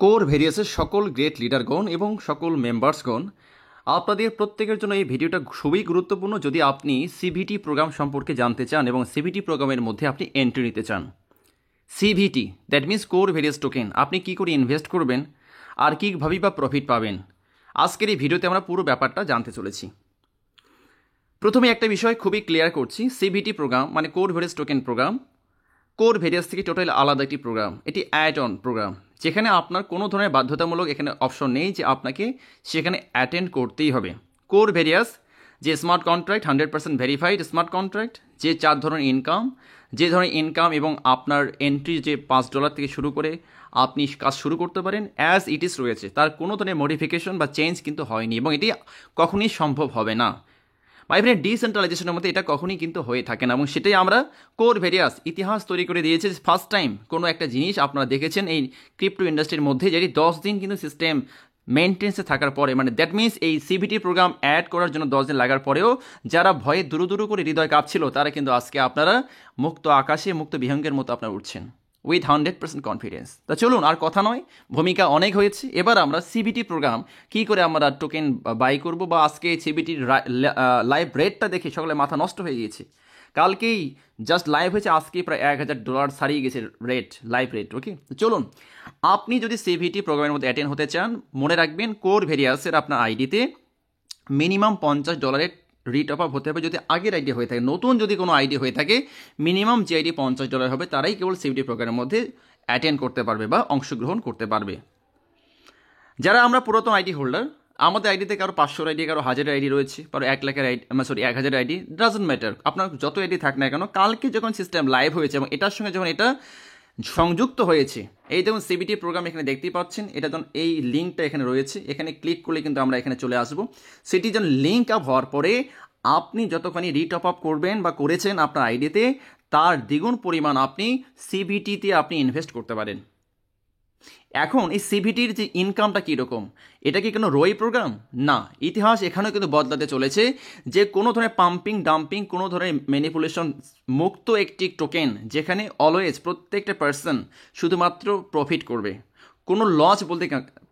Core ভেরিয়াসের সকল great লিডারগণ এবং সকল মেম্বার্সগণ, আপনাদের প্রত্যেকের জন্য এই ভিডিওটা খুবই গুরুত্বপূর্ণ যদি আপনি সিভিটি প্রোগ্রাম সম্পর্কে জানতে চান এবং সিভিটি প্রোগ্রামের মধ্যে আপনি এন্ট্রি নিতে চান। CVT that means core various token, আপনি কী করে ইনভেস্ট করবেন আর কীভাবেই বা প্রফিট পাবেন, আজকের এই ভিডিওতে আমরা পুরো ব্যাপারটা জানতে চলেছি। প্রথমে একটা বিষয় খুবই ক্লিয়ার করছি, সিভিটি প্রোগ্রাম মানে core various token program core various থেকে টোটাল আলাদা একটি প্রোগ্রাম। এটি অ্যাড অন প্রোগ্রাম, যেখানে আপনার কোনো ধরনের বাধ্যতামূলক এখানে অপশন নেই যে আপনাকে সেখানে অ্যাটেন্ড করতেই হবে। কোর ভেরিয়াস যে smart contract 100% verified smart contract, যে 4 ধরনের ইনকাম এবং আপনার এন্ট্রি যে $5 থেকে শুরু করে আপনি কাজ শুরু করতে পারেন অ্যাজ ইট ইজ রয়েছে, তার কোনো ধরনের মডিফিকেশন বা চেঞ্জ কিন্তু হয়নি এবং এটি কখনই সম্ভব হবে না। মাই ফ্রেন্ড, ডিসেন্ট্রালাইজেশনের মধ্যে এটা কখনই কিন্তু হয়ে থাকে না এবং সেটাই আমরা কোর ভেরিয়াস ইতিহাস তৈরি করে দিয়েছে। ফার্স্ট টাইম কোনো একটা জিনিস আপনারা দেখেছেন এই ক্রিপ্টো ইন্ডাস্ট্রির মধ্যে, যেটি 10 দিন কিন্তু সিস্টেম মেনটেন্সে থাকার পরে, মানে দ্যাট মিনস এই সিভিটি প্রোগ্রাম অ্যাড করার জন্য 10 দিন লাগার পরেও যারা ভয়ে দুরু করে হৃদয় কাঁপছিল, তারা কিন্তু আজকে আপনারা মুক্ত আকাশে মুক্ত বিহঙ্গের মতো আপনারা উঠছেন উইথ 100% কনফিডেন্স। তা চলুন, আর কথা নয়, ভূমিকা অনেক হয়েছে, এবার আমরা সিবিটি প্রোগ্রাম কী করে আমরা টোকেন বাই করব, বা আজকে সিবিটির লাইভ রেটটা দেখে সকলে মাথা নষ্ট হয়ে গিয়েছে। কালকেই জাস্ট লাইভ হয়েছে, আজকে প্রায় $1000 ছাড়িয়ে গেছে লাইভ রেট। ওকে, চলুন, আপনি যদি সিভিটি প্রোগ্রামের মধ্যে অ্যাটেন্ড হতে চান, মনে রাখবেন কোর ভেরিয়াসের আপনার আইডিতে মিনিমাম $50 রিটপ আপ হতে হবে যদি আগের আইডি হয়ে থাকে। নতুন যদি কোনো আইডি হয়ে থাকে, মিনিমাম যে আইডি $50 হবে তারাই কেবল সিভিটি প্রোগ্রামের মধ্যে অ্যাটেন্ড করতে পারবে বা অংশগ্রহণ করতে পারবে। যারা আমরা পুরাতন আইডি হোল্ডার, আমাদের আইডিতে কারো 500 আইডি, কারো 1000 আইডি রয়েছে, কারো 1 লাখের আইডি, 1000 আইডি, ডাজন্ট ম্যাটার, আপনার যত আইডি থাক না কেন, কালকে যখন সিস্টেম লাইভ হয়েছে এবং এটার সঙ্গে যখন এটা সংযুক্ত হয়েছে, এই দেখুন সিবিটি প্রোগ্রাম এখানে দেখতেই পাচ্ছেন, এটা যখন এই লিঙ্কটা এখানে রয়েছে, এখানে ক্লিক করলে কিন্তু আমরা এখানে চলে আসবো। সেটি যখন লিঙ্ক আপ হওয়ার পরে আপনি যতখানি রিটপ আপ করবেন বা করেছেন আপনার আইডিতে, তার দ্বিগুণ পরিমাণ আপনি সিবিটিতে আপনি ইনভেস্ট করতে পারেন। এখন এই সিভিটির যে ইনকামটা কীরকম, এটা কি কোনো রোই প্রোগ্রাম? না, ইতিহাস এখানেও কিন্তু বদলাতে চলেছে, যে কোনো ধরনের পাম্পিং ডাম্পিং, কোনো ধরনের ম্যানিপুলেশন মুক্ত একটি টোকেন, যেখানে অলওয়েজ প্রত্যেকটা পার্সন শুধুমাত্র প্রফিট করবে, কোনো লস বলতে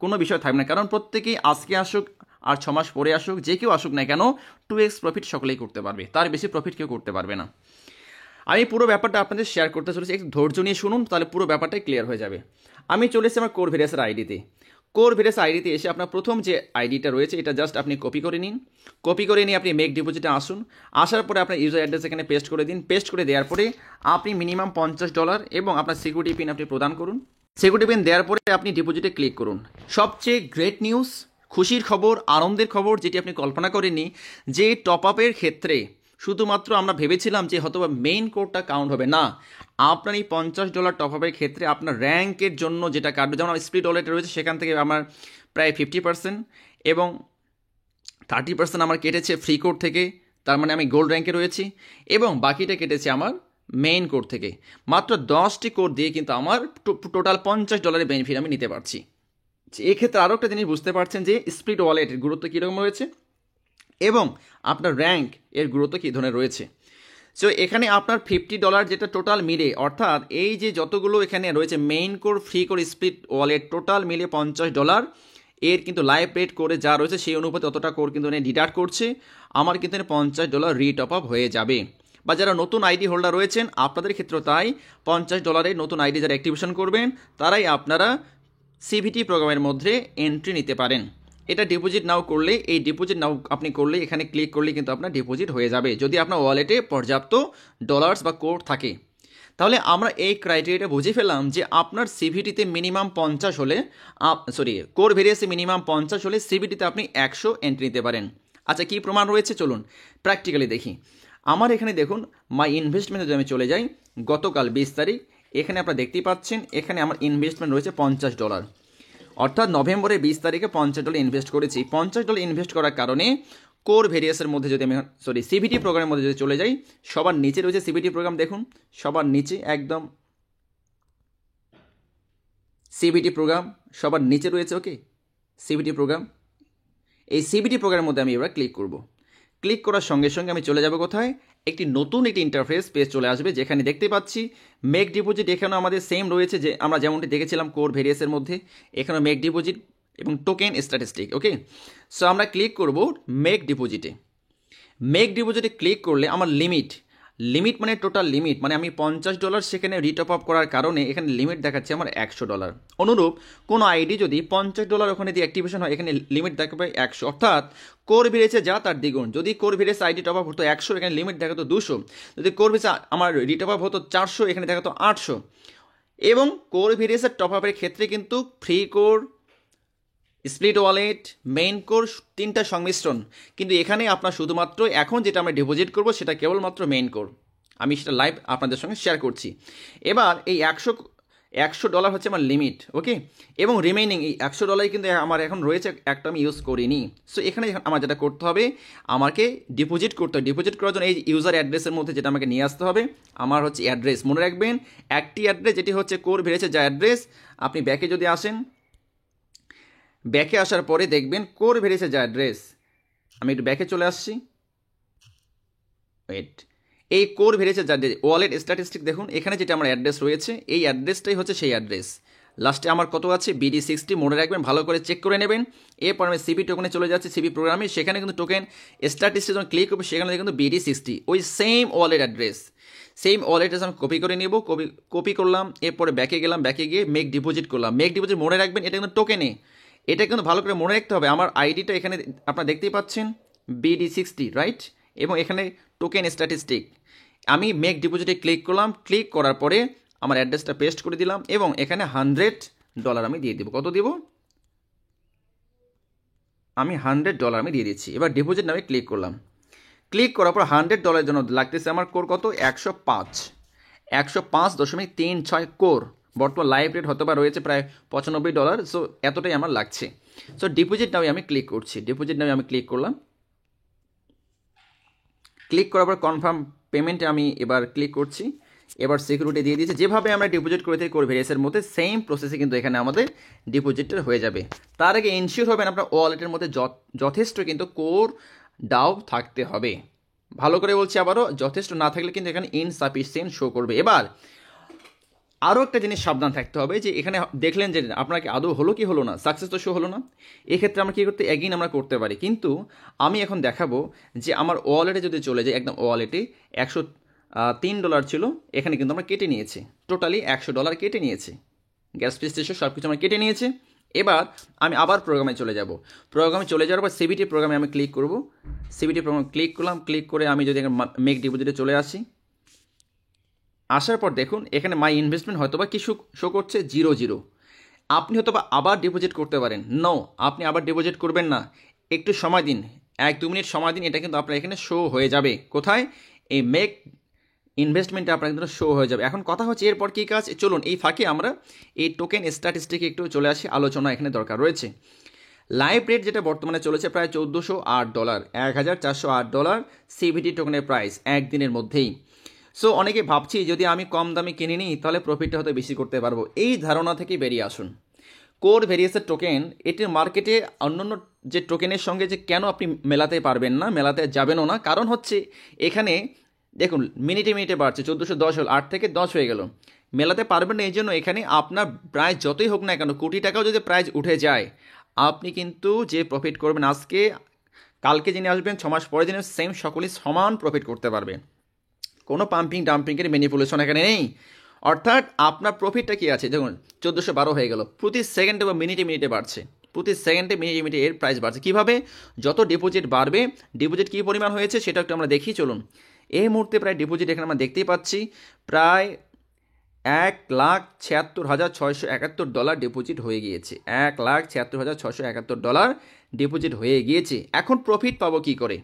কোনো বিষয় থাকবে না, কারণ প্রত্যেকেই আজকে আসুক আর 6 মাস পরে আসুক, যে কেউ আসুক না কেন, 2x প্রফিট সকলেই করতে পারবে, তার বেশি প্রফিট কেউ করতে পারবে না। আমি পুরো ব্যাপারটা আপনাদের শেয়ার করতে চলেছি, একটু ধৈর্য নিয়ে শুনুন, তাহলে পুরো ব্যাপারটাই ক্লিয়ার হয়ে যাবে। আমি চলে এসেছি আমার কোর ভেরিয়াসের আইডিতে। কোর ভেরিয়াস আইডিতে এসে আপনার প্রথম যে আইডিটা রয়েছে, এটা জাস্ট আপনি কপি করে নিন। কপি করে নিয়ে আপনি মেক ডিপোজিটে আসুন। আসার পরে আপনার ইউজার অ্যাড্রেস এখানে পেস্ট করে দিন। পেস্ট করে দেওয়ার পরে আপনি মিনিমাম $50 এবং আপনার সিকিউরিটি পিন আপনি প্রদান করুন। সিকিউরিটি পিন দেওয়ার পরে আপনি ডিপোজিটে ক্লিক করুন। সবচেয়ে গ্রেট নিউজ, খুশির খবর, আনন্দের খবর, যেটি আপনি কল্পনা করেননি, যে টপ আপের ক্ষেত্রে শুধুমাত্র আমরা ভেবেছিলাম যে হয়তো মেইন কোডটা কাউন্ট হবে না, আপনার এই $50 টপ আপের ক্ষেত্রে আপনার র্যাঙ্কের জন্য যেটা কাটবে, যেমন স্প্লিট ওয়ালেট রয়েছে, সেখান থেকে আমার প্রায় 50% এবং 30% আমার কেটেছে ফ্রি কোড থেকে, তার মানে আমি গোল্ড র্যাঙ্কে রয়েছি, এবং বাকিটা কেটেছে আমার মেইন কোড থেকে। মাত্র 10টি কোড দিয়ে কিন্তু আমার টোটাল $50 বেনিফিট আমি নিতে পারছি। এক্ষেত্রে আরও একটা জিনিস বুঝতে পারছেন যে স্প্লিট ওয়ালেটের গুরুত্ব কীরকম রয়েছে এবং আপনার র্যাঙ্ক এর গুরুত্ব কী ধরনের রয়েছে। সো এখানে আপনার $50 যেটা টোটাল মিলে, অর্থাৎ এই যে যতগুলো এখানে রয়েছে main core, free core, split wallet, total মিলে $50 এর কিন্তু লাইভ রেট করে যা রয়েছে সেই অনুপাতে অতটা কোর কিন্তু ডিডাক্ট করছে, আমার কিন্তু $50 রিটপ আপ হয়ে যাবে। বা যারা নতুন আইডি হোল্ডার রয়েছেন, আপনাদের ক্ষেত্রেও তাই, $50 নতুন আইডি যারা অ্যাক্টিভেশন করবেন, তারাই আপনারা সিভিটি প্রোগ্রামের মধ্যে এন্ট্রি নিতে পারেন। এটা ডিপোজিট নাও করলে, এই ডিপোজিট নাও আপনি করলে এখানে ক্লিক করলে কিন্তু আপনার ডিপোজিট হয়ে যাবে, যদি আপনার ওয়ালেটে পর্যাপ্ত ডলার্স বা কোড থাকে। তাহলে আমরা এই ক্রাইটেরিয়াটা বুঝে ফেললাম যে আপনার সিভিটিতে মিনিমাম 50 হলে, কোর ভেরিয়াসে মিনিমাম 50 হলে সিভিটিতে আপনি 100 এন্ট্রি নিতে পারেন। আচ্ছা, কী প্রমাণ রয়েছে চলুন প্র্যাকটিক্যালি দেখি। আমার এখানে দেখুন, মাই ইনভেস্টমেন্টে যদি আমি চলে যাই, গতকাল 20 তারিখ, এখানে আপনারা দেখতেই পাচ্ছেন, এখানে আমার ইনভেস্টমেন্ট রয়েছে $50, অর্থাৎ নভেম্বরের 20 তারিখে $50 ইনভেস্ট করেছি। $50 ইনভেস্ট করার কারণে কোর ভেরিয়াসের মধ্যে যদি আমি সিভিটি প্রোগ্রামের মধ্যে যদি চলে যাই, সবার নিচে রয়েছে সিভিটি প্রোগ্রাম, দেখুন সবার নিচে একদম সিভিটি প্রোগ্রাম সবার নিচে রয়েছে। ওকে, সিভিটি প্রোগ্রাম, এই সিভিটি প্রোগ্রামের মধ্যে আমি এবার ক্লিক করব। ক্লিক করার সঙ্গে সঙ্গে আমি চলে যাব কোথায়, একটি নতুন একটি ইন্টারফেস পেজ চলে আসবে, যেখানে দেখতে পাচ্ছি মেক ডিপোজিট এখানেও আমাদের সেম রয়েছে, যে আমরা যেমনটি দেখেছিলাম কোর ভেরিয়াসের মধ্যে, এখানেও মেক ডিপোজিট এবং টোকেন স্ট্যাটিস্টিক। ওকে, সো আমরা ক্লিক করব মেক ডিপোজিটে। মেক ডিপোজিটে ক্লিক করলে আমার লিমিট মানে টোটাল লিমিট, মানে আমি $50 সেখানে রিটপ আপ করার কারণে এখানে লিমিট দেখাচ্ছে আমার $100। অনুরূপ কোনো আইডি যদি $50 ওখানে দিয়ে অ্যাক্টিভেশন হয়, এখানে লিমিট দেখাবে 100, অর্থাৎ কোর ভিরেছে যা তার দ্বিগুণ। যদি কোর ভিরেছে আইডি টপ আপ হতো 100, এখানে লিমিট দেখাতো 200। যদি কোর ভিরেছে আমার রিটপ আপ হতো 400, এখানে দেখাতো 800। এবং কোর ভিরেসের টপ আপের ক্ষেত্রে কিন্তু free core, split wallet, main core, তিনটা সংমিশ্রণ। কিন্তু এখানে আপনার শুধুমাত্র এখন যেটা আমরা ডিপোজিট করব সেটা কেবলমাত্র মেইন কোর। আমি সেটা লাইভ আপনাদের সঙ্গে শেয়ার করছি। এবার এই $100 হচ্ছে আমার লিমিট। ওকে, এবং রিমেইনিং এই $100 কিন্তু আমার এখন রয়েছে, একটা আমি ইউজ করিনি। সো এখানে আমার যেটা করতে হবে, আমাকে ডিপোজিট করতে হবে। ডিপোজিট করার জন্য এই ইউজার অ্যাড্রেসের মধ্যে যেটা আমাকে নিয়ে আসতে হবে, আমার হচ্ছে অ্যাড্রেস। মনে রাখবেন একটি অ্যাড্রেস, যেটি হচ্ছে কোর ভিরেছে যা অ্যাড্রেস। আপনি ব্যাকে যদি আসেন, ব্যাকে আসার পরে দেখবেন কোর ভেরিয়েছে যা অ্যাড্রেস। আমি একটু ব্যাকে চলে আসছি। ওয়েট, এই কোর ভেরিয়েছে যা ওয়ালেট স্ট্যাটিস্টিক দেখুন, এখানে যেটা আমার অ্যাড্রেস রয়েছে, এই অ্যাড্রেসটাই হচ্ছে সেই অ্যাড্রেস। লাস্টে আমার কত আছে, BD60। মনে রাখবেন, ভালো করে চেক করে নেবেন। এরপর আমি সিবি টোকেনে চলে যাচ্ছি, সিবি প্রোগ্রামে। সেখানে কিন্তু টোকেন স্ট্যাটিস্টিক যখন ক্লিক করবে, সেখানে কিন্তু BD60 ওই same wallet address, same wallet address আমি কপি করে নেব। কপি করলাম, এরপরে ব্যাকে গেলাম, ব্যাকে গিয়ে মেক ডিপোজিট করলাম। মেক ডিপোজিট মনে রাখবেন এটা কিন্তু টোকেনে, এটা কিন্তু ভালো করে মনে রাখতে হবে। আমার আইডিটা এখানে আপনারা দেখতেই পাচ্ছেন BD60, রাইট? এবং এখানে টোকেন স্ট্যাটিস্টিক। আমি মেক ডিপোজিটে ক্লিক করলাম, ক্লিক করার পরে আমার অ্যাড্রেসটা পেস্ট করে দিলাম এবং এখানে $100 আমি দিয়ে দেবো। কত দেবো? আমি $100 আমি দিয়ে দিচ্ছি। এবার ডিপোজিট নামে ক্লিক করলাম। ক্লিক করার পর $100 জন্য লাগতেছে আমার কোর কত, 105.36 কোর। বর্তমান লাইভ রেট হয়তো বা রয়েছে প্রায় $95। সো এতটাই আমার লাগছে। সো ডিপোজিট নামে আমি ক্লিক করছি। ডিপোজিট নামে আমি ক্লিক করলাম। ক্লিক করার পর কনফার্ম পেমেন্টে আমি এবার ক্লিক করছি। এবার সিকিউরিটি দিয়ে দিয়েছি। যেভাবে আমরা ডিপোজিট করে থাকি কোর ভেরিয়াসের মধ্যে, সেম প্রসেসে কিন্তু এখানে আমাদের ডিপোজিটটা হয়ে যাবে। তার আগে এনশিওর হবেন আপনার ওয়ালেটের মধ্যে যথেষ্ট কিন্তু কোর ডাও থাকতে হবে। ভালো করে বলছি আবারও, যথেষ্ট না থাকলে কিন্তু এখানে ইনসাফিসিয়েন্ট শো করবে। এবার আরও একটা জিনিস সাবধান থাকতে হবে, যে এখানে দেখলেন যে আপনাকে আদৌ হলো কি হলো না, সাকসেস তো শো হলো না। এক্ষেত্রে আমরা কী করতে, এগেইন আমরা করতে পারি। কিন্তু আমি এখন দেখাবো যে আমার ওয়ালেটে যদি চলে যায়, একদম ওয়ালেটে $103 ছিল, এখানে কিন্তু আমরা কেটে নিয়েছি, টোটালি $100 কেটে নিয়েছি। গ্যাস ফি স্টেশন সব কিছু আমরা কেটে নিয়েছি। এবার আমি আবার প্রোগ্রামে চলে যাব। প্রোগ্রামে চলে যাওয়ার পর সিবিটি প্রোগ্রামে আমি ক্লিক করব। সিবিটি প্রোগ্রামে ক্লিক করলাম। ক্লিক করে আমি যদি মেক ডিপোজিটে চলে আসি, আসার পর দেখুন এখানে মাই ইনভেস্টমেন্ট হয়তো বা কি শো করছে 0। আপনি হয়তো বা আবার ডিপোজিট করতে পারেন। নো, আপনি আবার ডিপোজিট করবেন না, একটু সময় দিন, 1-2 মিনিট সময় দিন। এটা কিন্তু আপনার এখানে শো হয়ে যাবে। কোথায়? এই মেক ইনভেস্টমেন্টে আপনার কিন্তু শো হয়ে যাবে। এখন কথা হচ্ছে এরপর কী কাজ, চলুন এই ফাঁকে আমরা এই টোকেন স্ট্যাটিস্টিকে একটু চলে আসি। আলোচনা এখানে দরকার রয়েছে। লাইভ রেট যেটা বর্তমানে চলেছে প্রায় $1408, $1408 সিবিটি টোকেনের প্রাইস একদিনের মধ্যেই। সো অনেকে ভাবছি যদি আমি কম দামে কিনে নিই তাহলে প্রফিটটা হয়তো বেশি করতে পারবো। এই ধারণা থেকে বেরিয়ে আসুন। কোর ভেরিয়াসের টোকেন এটির মার্কেটে অন্যান্য যে টোকেনের সঙ্গে যে কেন আপনি মেলাতে পারবেন না, মেলাতে যাবেনও না, কারণ হচ্ছে এখানে দেখুন মিনিটে বাড়ছে। 1410 হল, 8 থেকে 10 হয়ে গেল। মেলাতে পারবেন না এই জন্য এখানে আপনার প্রাইস যতই হোক না কেন, কোটি টাকাও যদি প্রাইস উঠে যায়, আপনি কিন্তু যে প্রফিট করবেন আজকে, কালকে যিনি আসবেন, 6 মাস পরে যিনি, সেম সকলেই সমান প্রফিট করতে পারবে। কোনো পাম্পিং ডাম্পিংয়ের ম্যানিপুলেশন এখানে নেই। অর্থাৎ আপনার প্রফিটটা কী আছে, দেখুন 1412 হয়ে গেল, প্রতি সেকেন্ডে বা মিনিটে বাড়ছে, প্রতি সেকেন্ডে মিনিটে এর প্রাইস বাড়ছে। কীভাবে? যত ডিপোজিট বাড়বে, ডিপোজিট কী পরিমাণ হয়েছে সেটা একটু আমরা দেখি চলুন। এই মুহূর্তে প্রায় ডিপোজিট এখানে আমরা দেখতেই পাচ্ছি প্রায় $1,76,671 ডিপোজিট হয়ে গিয়েছে। $1,76,671 ডিপোজিট হয়ে গিয়েছে। এখন প্রফিট পাবো কী করে?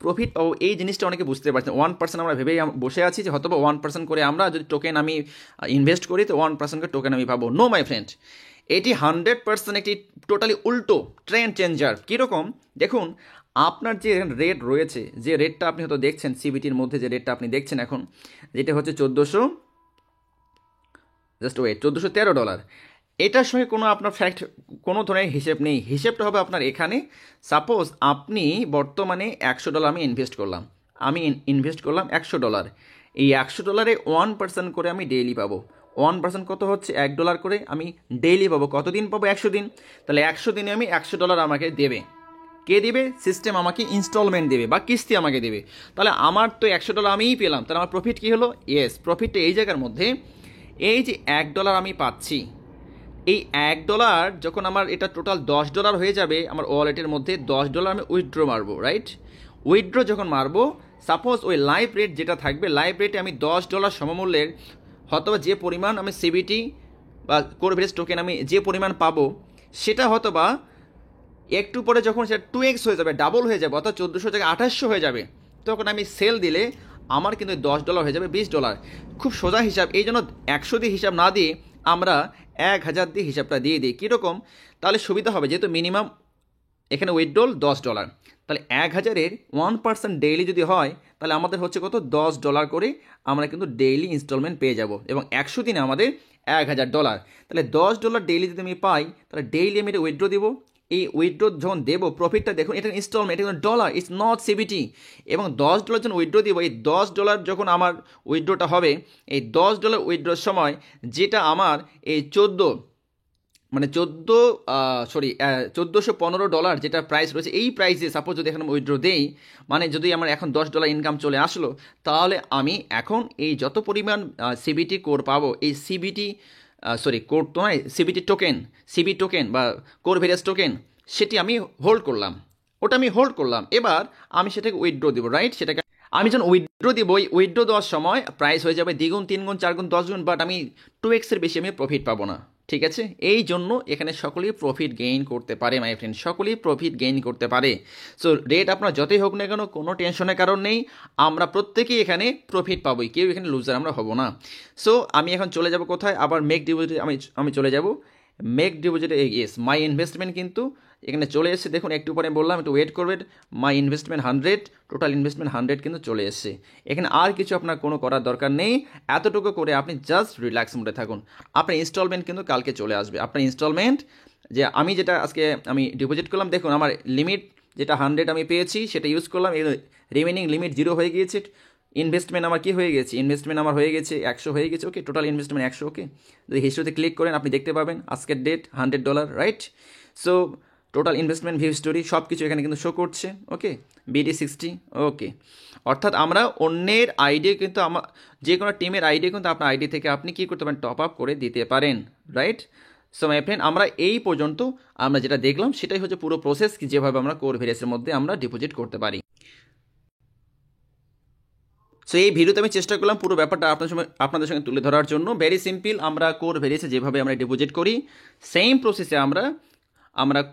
প্রফিট পাবো এই জিনিসটা অনেকে বুঝতে পারছেন। 1% আমরা ভেবেই বসে আছি যে হয়তো 1% করে আমরা যদি টোকেন আমি ইনভেস্ট করি তো 1% করে টোকেন আমি পাবো। নো মাই ফ্রেন্ড, এটি 100% একটি টোটালি উল্টো ট্রেন্ড চেঞ্জার। কীরকম দেখুন, আপনার যে রেট রয়েছে, যে রেটটা আপনি হয়তো দেখছেন সিবিটির মধ্যে, যে রেটটা আপনি দেখছেন এখন, যেটা হচ্ছে $1413, এটার সঙ্গে কোনো আপনার ফ্যাক্ট, কোনো ধরনের হিসেব নেই। হিসেবটা হবে আপনার এখানে। সাপোজ আপনি বর্তমানে $100 আমি ইনভেস্ট করলাম, আমি ইনভেস্ট করলাম $100, এই $100 1% করে আমি ডেইলি পাবো। 1% কত হচ্ছে $1 করে আমি ডেইলি পাবো। কতদিন পাবো? 100 দিন। তাহলে 100 দিনে আমি $100 আমাকে দেবে। কে দেবে? সিস্টেম আমাকে ইনস্টলমেন্ট দেবে বা কিস্তি আমাকে দেবে। তাহলে আমার তো $100 আমিই পেলাম, তাহলে আমার প্রফিট কী হলো? ইয়েস, প্রফিটটা এই জায়গার মধ্যে, এই যে $1 আমি পাচ্ছি, এই $1 যখন আমার এটা টোটাল $10 হয়ে যাবে আমার ওয়ালেটের মধ্যে, $10 আমি উইথড্র মারবো, রাইট? উইথড্র যখন মারবো, সাপোজ ওই লাইভ রেট যেটা থাকবে, লাইভ রেটে আমি $10 সমমূল্যের হয়তোবা যে পরিমাণ আমি সিবিটি বা কোর ভ্যালিউস টোকেন আমি যে পরিমাণ পাবো, সেটা হয়তোবা একটু পরে যখন সেটা 2x হয়ে যাবে, ডাবল হয়ে যাবে, অর্থাৎ 1400 জায়গায় 2800 হয়ে যাবে, তখন আমি সেল দিলে আমার কিন্তু $10 হয়ে যাবে $20। খুব সোজা হিসাব। এই জন্য 100 দিয়ে হিসাব না দিয়ে আমরা 1000 দিয়ে হিসাবটা দিয়ে দিই। কীরকম? তাহলে সুবিধা হবে, যেহেতু মিনিমাম এখানে উইথড্রল $10, তাহলে 1000-এর 1% ডেইলি যদি হয়, তাহলে আমাদের হচ্ছে কত? $10 করে আমরা কিন্তু ডেইলি ইনস্টলমেন্ট পেয়ে যাব, এবং 100 দিনে আমাদের $1000। তাহলে $10 ডেইলি যদি আমি পাই, তাহলে ডেইলি আমি এটা উইথড্র দিব। এই উইথড্র যখন দেবো, প্রফিটটা দেখুন, এটা ইনস্টলমেন্ট, এটা ডলার, ইটস নট সিবিটি। এবং $10 যখন উইথড্র দিব, এই $10 যখন আমার উইথড্রটা হবে, এই $10 উইথড্রোর সময় যেটা আমার এই 1415 যেটা প্রাইস রয়েছে, এই প্রাইসে সাপোজ যদি এখন উইথড্র দেই, মানে যদি আমার এখন $10 ইনকাম চলে আসলো, তাহলে আমি এখন এই যত পরিমাণ সিবিটি কোর পাবো, এই সিবিটি কোর তো নয়, সিবি টোকেন বা কোর ভ্যালিউস টোকেন, সেটি আমি হোল্ড করলাম, ওটা আমি হোল্ড করলাম। এবার আমি সেটাকে উইথড্র দিব, রাইট? সেটাকে আমি যখন উইথড্র দিব, ওই উইথড্র দেওয়ার সময় প্রাইস হয়ে যাবে 2 গুণ, 3 গুণ, 4 গুণ, 10 গুণ, বাট আমি 2x-এর বেশি আমি প্রফিট পাবো না। ঠিক আছে? এই জন্য এখানে সকলেই প্রফিট গেইন করতে পারে মাই ফ্রেন্ড, সকলেই প্রফিট গেইন করতে পারে। সো রেট আপনার যতই হোক না কেন, কোনো টেনশনের কারণ নেই, আমরা প্রত্যেকেই এখানে প্রফিট পাবোই, কেউ এখানে লুজার আমরা হব না। সো আমি এখন চলে যাব কোথায়? আবার মেক ডিপোজিটে আমি চলে যাব। মেক ডিপোজিটে, ইয়েস, মাই ইনভেস্টমেন্ট কিন্তু এখানে চলে এসেছে। দেখুন, একটু পরে বললাম একটু ওয়েট করবেন। মাই ইনভেস্টমেন্ট 100, টোটাল ইনভেস্টমেন্ট 100 কিন্তু চলে এসেছে। এখানে আর কিছু আপনার কোনো করার দরকার নেই, এতটুকু করে আপনি জাস্ট রিল্যাক্স মোডে থাকুন। আপনার ইনস্টলমেন্ট কিন্তু কালকে চলে আসবে। আপনার ইনস্টলমেন্ট, যে আমি যেটা আজকে আমি ডিপোজিট করলাম, দেখুন আমার লিমিট যেটা 100 আমি পেয়েছি, সেটা ইউজ করলাম, এই রিমেনিং লিমিট 0 হয়ে গিয়েছে। ইনভেস্টমেন্ট আমার কি হয়ে গেছে? ইনভেস্টমেন্ট আমার হয়ে গেছে 100 হয়ে গেছে। ওকে, টোটাল ইনভেস্টমেন্ট 100। ওকে, যদি হিস্ট্রিতে ক্লিক করেন আপনি দেখতে পাবেন আজকের date $100, right? So total investment, view history সব কিছু এখানে কিন্তু শো করছে। ওকে, BD60। ওকে, অর্থাৎ আমরা অন্যের আইডি কিন্তু যে কোনো টিমের আইডি কিন্তু আপনার আইডি থেকে আপনি কী করতে পারেন? টপ আপ করে দিতে পারেন, রাইট? সো মাই ফ্রেন্ড, আমরা এই পর্যন্ত আমরা যেটা দেখলাম সেটাই হচ্ছে পুরো প্রসেস, কি যেভাবে আমরা কোর ভ্যালিউসের মধ্যে আমরা ডিপোজিট করতে পারি। সো এই ভিডিওতে আমি চেষ্টা করলাম পুরো ব্যাপারটা আপনাদের সঙ্গে তুলে ধরার জন্য। ভেরি সিম্পল, আমরা কোর ভ্যালিউসে যেভাবে আমরা ডিপোজিট করি, সেম প্রসেসে আমরা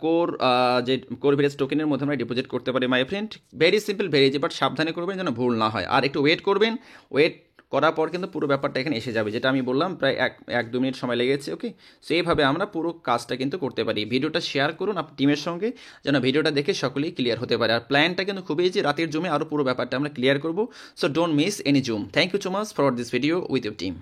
কোর ভ্যালিউস টোকেনের মধ্যে আমরা ডিপোজিট করতে পারি my friend. Very simple, very easy, but সাবধানে করবেন যেন ভুল না হয়। আর একটু ওয়েট করবেন, ওয়েট করার পর কিন্তু পুরো ব্যাপারটা এখানে এসে যাবে, যেটা আমি বললাম প্রায় 1-2 মিনিট সময় লেগেছে। ওকে, সো এইভাবে আমরা পুরো কাজটা কিন্তু করতে পারি। ভিডিওটা শেয়ার করুন আপনার টিমের সঙ্গে, যেন ভিডিওটা দেখে সকলেই ক্লিয়ার হতে পারে। আর প্ল্যানটা কিন্তু খুবই ইজি, রাতের জমে আরও পুরো ব্যাপারটা আমরা ক্লিয়ার করবো। So don't miss any zoom. Thank you so much for this video with your team.